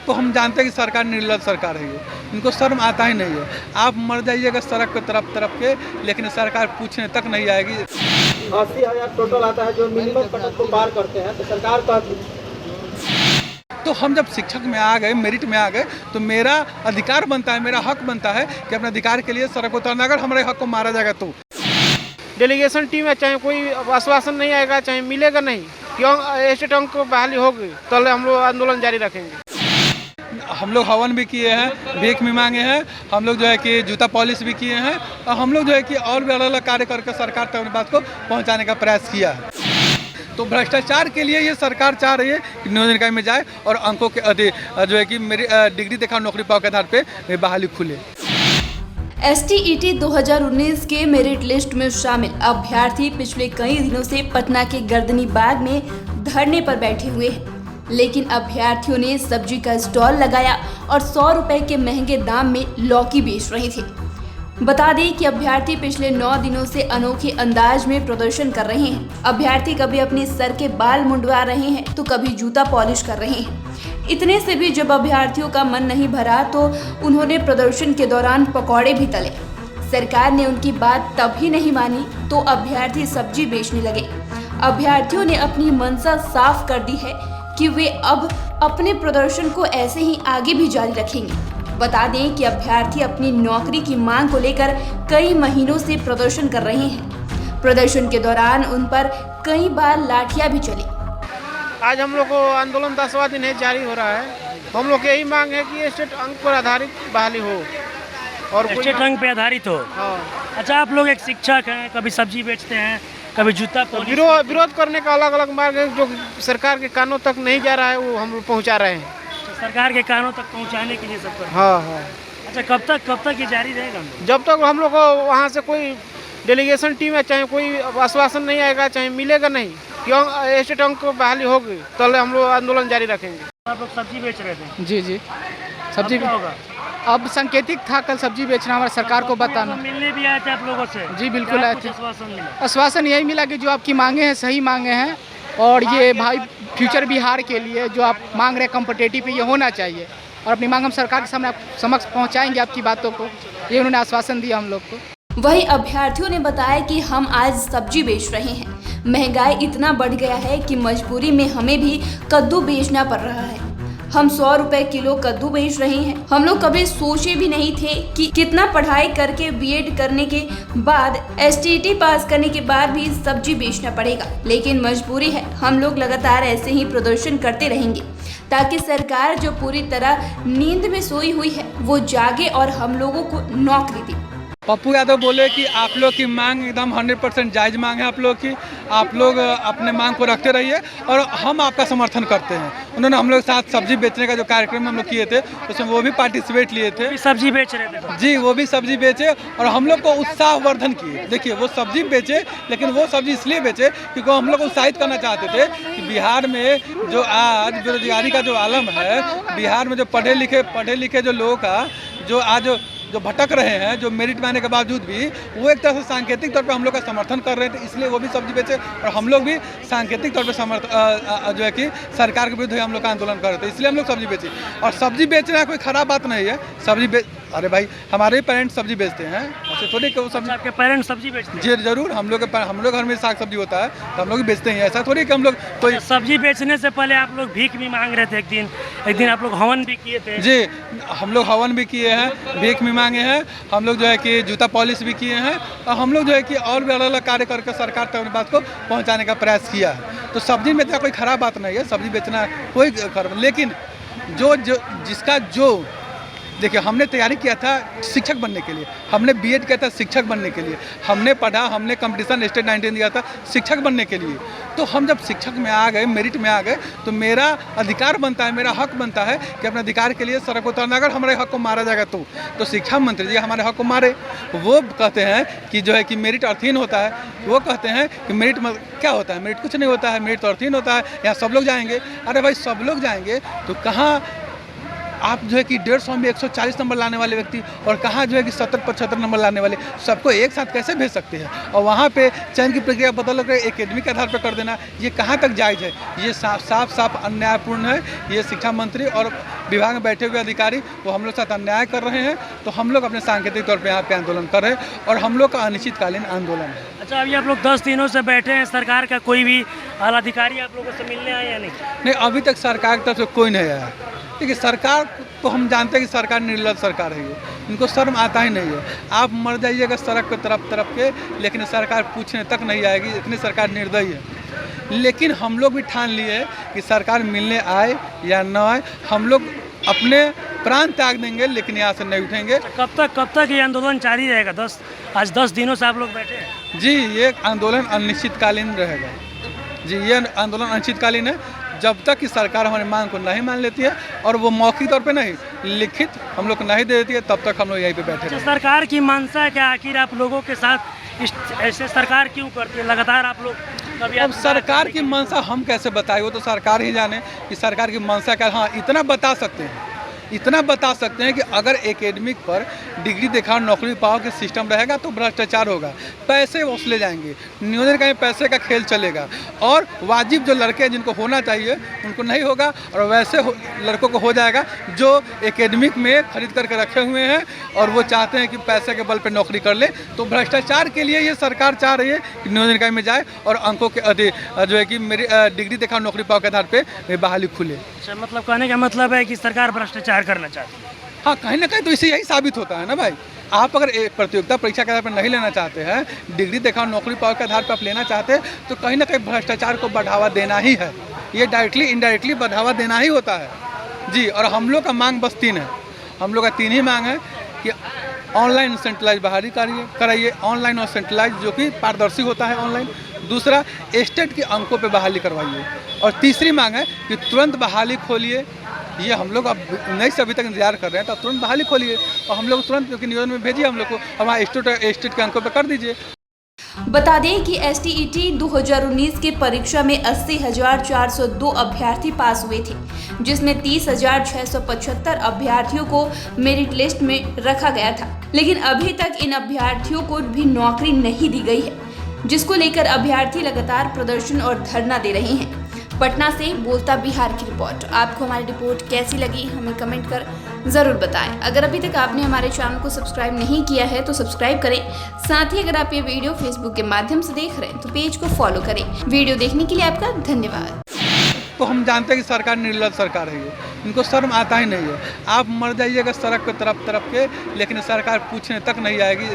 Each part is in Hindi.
तो हम जानते हैं कि सरकार निर्लज सरकार है, ये इनको शर्म आता ही नहीं है। आप मर जाइएगा सड़क पे तरफ के, लेकिन सरकार पूछने तक नहीं आएगी। 80,000 टोटल आता है जो मिनिमम कटअप को पार करते हैं, तो सरकार का तो हम जब शिक्षक में आ गए, मेरिट में आ गए, तो मेरा अधिकार बनता है, मेरा हक बनता है कि अपने अधिकार के लिए सड़क उतरना। अगर हमारे हक को मारा जाएगा तो डेलीगेशन टीम है, चाहे कोई आश्वासन नहीं आएगा, चाहे मिलेगा नहीं, क्यों स्टेट अंक को बहाली होगी तो हम लोग आंदोलन जारी रखेंगे। हम लोग हवन भी किए हैं, भीख भी मांगे हैं, हम लोग जो है कि जूता पॉलिश भी किए हैं, और हम लोग जो है कि और भी अलग अलग कार्य करके सरकार तक अपनी बात को पहुंचाने का प्रयास किया है। तो भ्रष्टाचार के लिए ये सरकार चाह रही है कि नियोजन इकाई में जाए और अंकों के जो है कि मेरी डिग्री देखा नौकरी पाओ के आधार पे बहाली खुले। STET 2019 के मेरिट लिस्ट में शामिल अभ्यर्थी पिछले कई दिनों से पटना के गर्दनी बाग में धरने पर बैठे हुए हैं, लेकिन अभ्यर्थियों ने सब्जी का स्टॉल लगाया और 100 रुपए के महंगे दाम में लौकी बेच रहे थे। बता दें कि अभ्यर्थी पिछले 9 दिनों से अनोखे अंदाज में प्रदर्शन कर रहे हैं। अभ्यर्थी कभी अपने सर के बाल मुंडवा रहे हैं तो कभी जूता पॉलिश कर रहे हैं। इतने से भी जब अभ्यर्थियों का मन नहीं भरा तो उन्होंने प्रदर्शन के दौरान पकौड़े भी तले। सरकार ने उनकी बात तब भी नहीं मानी तो अभ्यर्थी सब्जी बेचने लगे। अभ्यर्थियों ने अपनी मंशा साफ कर दी है कि वे अब अपने प्रदर्शन को ऐसे ही आगे भी जारी रखेंगे। बता दें कि अभ्यर्थी अपनी नौकरी की मांग को लेकर कई महीनों से प्रदर्शन कर रहे हैं। प्रदर्शन के दौरान उन पर कई बार लाठियां भी चली। आज हम लोग को आंदोलन 10वां दिन है, जारी हो रहा है। हम लोग यही मांग है कि स्टेट अंक पर आधारित बहाली हो और स्टेट अंक पे आधारित हो। हाँ। अच्छा, आप लोग एक शिक्षक हैं, कभी सब्जी बेचते हैं, कभी जूता पॉलिश विरोध करने का अलग अलग मार्ग है, जो सरकार के कानों तक नहीं जा रहा है वो हम लोग पहुँचा रहे हैं। सरकार के कानों तक पहुंचाने के लिए सब कर। हाँ हाँ। अच्छा, कब तक ये जारी रहेगा? जब तक हम लोग को वहाँ से कोई डेलीगेशन टीम है, चाहे कोई आश्वासन नहीं आएगा, चाहे मिलेगा नहीं, क्यों स्टेट अंक को बहाली होगी तो हम लोग आंदोलन जारी रखेंगे। आप लोग सब्जी बेच रहे थे? जी सब्जी क्या होगा? अब सांकेतिक था कल सब्जी बेचना, हमारा सरकार को बताना। मिलने भी आए थे आप लोगों से? जी बिल्कुल आए थे। आश्वासन आश्वासन यही मिला कि जो आपकी मांगे हैं सही मांगे हैं, और ये भाई फ्यूचर बिहार के लिए जो आप मांग रहे कॉम्पिटिटिव पे ये होना चाहिए, और अपनी मांग हम सरकार के सामने समक्ष पहुंचाएंगे आपकी बातों को, ये उन्होंने आश्वासन दिया हम लोग को। वहीं अभ्यर्थियों ने बताया कि हम आज सब्जी बेच रहे हैं, महंगाई इतना बढ़ गया है कि मजबूरी में हमें भी कद्दू बेचना पड़ रहा है। हम 100 रुपए किलो कद्दू बेच रहे हैं। हम लोग कभी सोचे भी नहीं थे कि कितना पढ़ाई करके बीएड करने के बाद STET पास करने के बाद भी सब्जी बेचना पड़ेगा, लेकिन मजबूरी है। हम लोग लगातार ऐसे ही प्रदर्शन करते रहेंगे ताकि सरकार जो पूरी तरह नींद में सोई हुई है वो जागे और हम लोगों को नौकरी दे। पप्पू यादव बोले कि आप लोग की मांग एकदम 100% जायज़ मांग है। आप लोग की, आप लोग अपने मांग को रखते रहिए और हम आपका समर्थन करते हैं। उन्होंने हम लोग साथ सब्जी बेचने का जो कार्यक्रम हम लोग किए थे उसमें वो भी पार्टिसिपेट लिए थे। सब्जी बेच रहे थे? जी, वो भी सब्जी बेचे और हम लोग को उत्साहवर्धन किए। देखिए, वो सब्जी बेचे, लेकिन वो सब्जी इसलिए बेचे क्योंकि हम लोग उत्साहित करना चाहते थे कि बिहार में जो आज बेरोजगारी का जो आलम है, बिहार में जो पढ़े लिखे जो लोगों का जो आज जो भटक रहे हैं, जो मेरिट में आने के बावजूद भी वो एक तरह से सांकेतिक तौर पे हम लोग का समर्थन कर रहे थे, इसलिए वो भी सब्जी बेचे और हम लोग भी सांकेतिक तौर पे जो है कि सरकार के विरुद्ध हम लोग का आंदोलन कर रहे थे, इसलिए हम लोग सब्जी बेचे। और सब्जी बेचना कोई खराब बात नहीं है। अरे भाई, हमारे पेरेंट्स सब्जी बेचते हैं, ऐसे थोड़ी कि वो सब्जी। आपके पेरेंट्स सब्जी बेचते हैं? जी जरूर, हम लोग घर में साग सब्जी होता है तो हम लोग भी बेचते हैं, ऐसा थोड़ी कि हम लोग तो सब्जी बेचने से पहले आप लोग भीख भी मांग रहे थे। एक दिन आप लोग हवन भी किए थे? जी, हम लोग हवन भी किए हैं, भीख भी मांगे हैं, हम लोग जो है कि जूता पॉलिश भी किए हैं, और हम लोग जो है कि और भी अलग अलग कार्य करके सरकार तक अपनी बात को पहुंचाने का प्रयास किया है। तो सब्जी में कोई खराब बात नहीं है, सब्जी बेचना कोई खराब, लेकिन जिसका देखिए, हमने तैयारी किया था शिक्षक बनने के लिए, हमने बीएड किया था शिक्षक बनने के लिए, हमने पढ़ा, हमने कंपटीशन स्टेट 19 दिया था शिक्षक बनने के लिए। तो हम जब शिक्षक में आ गए, मेरिट में आ गए, तो मेरा अधिकार बनता है, मेरा हक बनता है कि अपने अधिकार के लिए सड़क उतरना। अगर हमारे हक को मारा जाएगा तो शिक्षा मंत्री जी हमारे हक को मारे। वो कहते हैं कि जो है कि मेरिट अर्थहीन होता है, वो कहते हैं कि मेरिट क्या होता है, मेरिट कुछ नहीं होता है, मेरिट तो अर्थहीन होता है, यहाँ सब लोग जाएंगे। अरे भाई, सब लोग जाएंगे तो कहाँ आप जो है कि 150 में 140 नंबर लाने वाले व्यक्ति और कहाँ जो है कि 70-75 नंबर लाने वाले सबको एक साथ कैसे भेज सकते हैं? और वहाँ पे चयन की प्रक्रिया बदल कर एकेडमी के आधार पर कर देना, ये कहाँ तक जायज़ है? ये साफ अन्यायपूर्ण है। ये शिक्षा मंत्री और विभाग में बैठे हुए अधिकारी वो हम लोग साथ अन्याय कर रहे हैं। तो हम लोग अपने सांकेतिक तौर पर यहाँ पे आंदोलन कर रहे हैं और हम लोग का अनिश्चितकालीन आंदोलन है। अच्छा, अभी आप लोग 10 दिनों से बैठे हैं, सरकार का कोई भी आला अधिकारी आप लोगों से मिलने आए या नहीं? नहीं, अभी तक सरकार की तरफ से कोई नहीं आया। देखिए, सरकार तो हम जानते हैं कि सरकार निर्लज सरकार है, ये इनको शर्म आता ही नहीं है। आप मर जाइएगा सड़क पे तरफ के, लेकिन सरकार पूछने तक नहीं आएगी, इतनी सरकार निर्दयी है। लेकिन हम लोग भी ठान लिए कि सरकार मिलने आए या न आए, हम लोग अपने प्राण त्याग देंगे, लेकिन यहाँ से नहीं उठेंगे। कब तक ये आंदोलन जारी रहेगा? आज 10 दिनों से आप लोग बैठे हैं। जी, ये आंदोलन अनिश्चितकालीन रहेगा। जी, ये आंदोलन अनिश्चितकालीन है जब तक कि सरकार हमारी मांग को नहीं मान लेती है और वो मौखिक तौर पे नहीं, लिखित हम लोग को नहीं दे देती है, तब तक हम लोग यहीं पे बैठे हैं। सरकार की मंशा क्या? आखिर आप लोगों के साथ ऐसे सरकार क्यों करती है लगातार? आप लोग कभी अब सरकार की मंशा हम कैसे बताएं? वो तो सरकार ही जाने कि सरकार की मंशा क्या। हाँ, इतना बता सकते हैं कि अगर एकेडमिक पर डिग्री दिखाओ नौकरी पाओ के सिस्टम रहेगा तो भ्रष्टाचार होगा, पैसे वसूले जाएंगे, नियोजन का पैसे का खेल चलेगा और वाजिब जो लड़के हैं जिनको होना चाहिए उनको नहीं होगा और वैसे लड़कों को हो जाएगा जो एकेडमिक में खरीद करके रखे हुए हैं और वो चाहते हैं कि पैसे के बल पर नौकरी कर ले। तो भ्रष्टाचार के लिए ये सरकार चाह रही है कि नियोजन इकाई में जाए और अंकों के जो है कि मेरी डिग्री दिखाओ नौकरी पाओ के आधार पर बहाली खुले। मतलब कहने का मतलब है कि सरकार भ्रष्टाचार करना चाहती है। हाँ, कहीं ना कहीं तो इससे यही साबित होता है ना भाई। आप अगर प्रतियोगिता परीक्षा के आधार पर नहीं लेना चाहते हैं, डिग्री दिखाओ नौकरी पाओ के आधार पर आप लेना चाहते हैं, तो कहीं ना कहीं भ्रष्टाचार को बढ़ावा देना ही है। ये डायरेक्टली इनडायरेक्टली बढ़ावा देना ही होता है जी। और हम लोग का मांग बस 3 है। हम लोग का 3 ही मांग है कि ऑनलाइन सेंट्रलाइज बहाली कराइए, ऑनलाइन और सेंट्रलाइज जो कि पारदर्शी होता है ऑनलाइन। दूसरा, स्टेट के अंकों पे बहाली करवाइए और तीसरी मांग है कि तुरंत बहाली खोलिए। ये हम लोग अब 19 से अभी तक इंतजार कर रहे हैं, तो तुरंत बहाली खोलिए और हम लोग तुरंत क्योंकि नियोजन में भेजिए हम लोग को, हमारे स्टेट के अंकों पे कर दीजिए। बता दें कि STET 2019 के परीक्षा में 80,402 अभ्यर्थी पास हुए थे, जिसमें 30,675 अभ्यर्थियों को मेरिट लिस्ट में रखा गया था। लेकिन अभी तक इन अभ्यर्थियों को भी नौकरी नहीं दी गई है, जिसको लेकर अभ्यर्थी लगातार प्रदर्शन और धरना दे रहे हैं। पटना से बोलता बिहार की रिपोर्ट। आपको हमारी रिपोर्ट कैसी लगी हमें कमेंट कर ज़रूर बताएं। अगर अभी तक आपने हमारे चैनल को सब्सक्राइब नहीं किया है तो सब्सक्राइब करें। साथ ही अगर आप ये वीडियो फेसबुक के माध्यम से देख रहे हैं तो पेज को फॉलो करें। वीडियो देखने के लिए आपका धन्यवाद। तो हम जानते हैं कि सरकार निर्लज सरकार है, ये इनको शर्म आता ही नहीं है। आप मर जाइएगा सड़क पे तरफ के, लेकिन सरकार पूछने तक नहीं आएगी।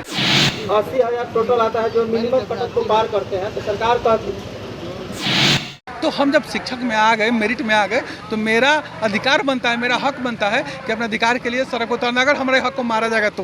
80,000 टोटल आता है जो मिनिमम कटअप को पार करते हैं, तो सरकार का तो हम जब शिक्षक में आ गए, मेरिट में आ गए, तो मेरा अधिकार बनता है, मेरा हक बनता है कि अपने अधिकार के लिए सड़क उतरना। अगर हमारे हक को मारा जाएगा तो